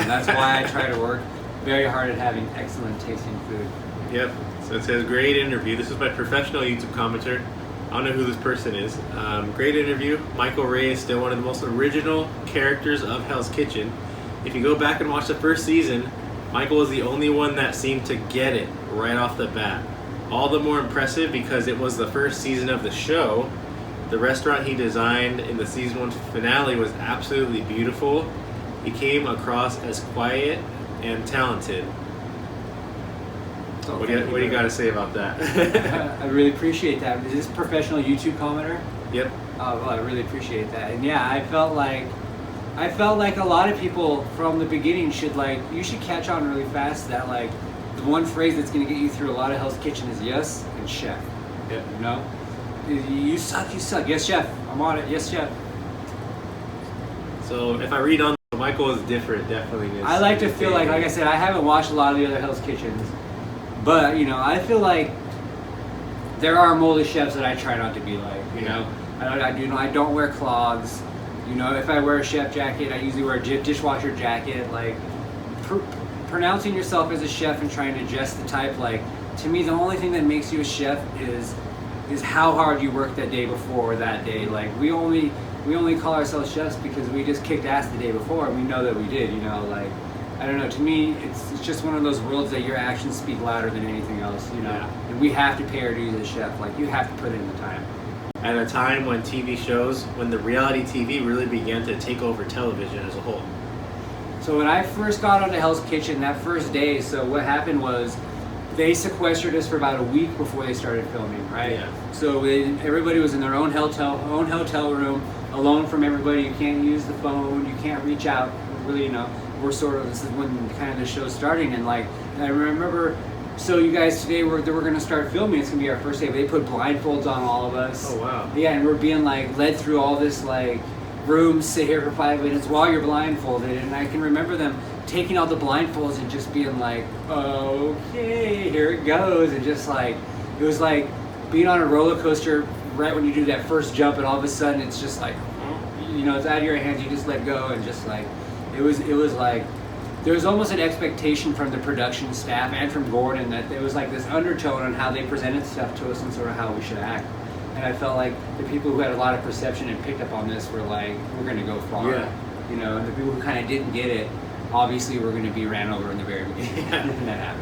that's why I try to work very hard at having excellent tasting food. Yep. So it says, great interview. This is my professional YouTube commenter. I don't know who this person is. Great interview. Michael Ray is still one of the most original characters of Hell's Kitchen. If you go back and watch the first season, Michael was the only one that seemed to get it right off the bat. All the more impressive because it was the first season of the show. The restaurant he designed in the season 1 finale was absolutely beautiful. He came across as quiet and talented. So What do you got to say about that? I really appreciate that. Is this a professional YouTube commenter? Yep. Oh, well, I really appreciate that. And yeah, I felt like a lot of people from the beginning should you should catch on really fast that the one phrase that's going to get you through a lot of Hell's Kitchen is yes and chef. Yep. You know? You suck, you suck. Yes, chef. I'm on it. Yes, chef. So if I read on, Michael is different, definitely. I like to feel like I said, I haven't watched a lot of the other Hell's Kitchens, but I feel like there are molded chefs that I try not to be like. You know, I don't wear clogs. If I wear a chef jacket, I usually wear a dishwasher jacket. Pronouncing yourself as a chef and trying to dress the type, to me, the only thing that makes you a chef is how hard you worked that day before or that day. We only call ourselves chefs because we just kicked ass the day before and we know that we did. I don't know. To me, it's just one of those worlds that your actions speak louder than anything else. Yeah. And we have to pay our dues as a chef. You have to put in the time. At a time when TV shows, when the reality TV really began to take over television as a whole. So when I first got onto Hell's Kitchen that first day, so what happened was they sequestered us for about a week before they started filming, right? Yeah. So everybody was in their own hotel room, alone from everybody. You can't use the phone. You can't reach out. Really, we're this is when kind of the show's starting, and I remember. So you guys today we're going to start filming. It's going to be our first day. But they put blindfolds on all of us. Oh wow. Yeah, and we're being led through all this room, sit here for 5 minutes while you're blindfolded, and I can remember them taking out the blindfolds and just being okay, here it goes, and just it was like being on a roller coaster right when you do that first jump, and all of a sudden it's just it's out of your hands, you just let go, and just it was there was almost an expectation from the production staff and from Gordon that there was this undertone on how they presented stuff to us and sort of how we should act. And I felt like the people who had a lot of perception and picked up on this were we're going to go far. Yeah. And the people who kind of didn't get it, obviously were going to be ran over in the very beginning. And that happened.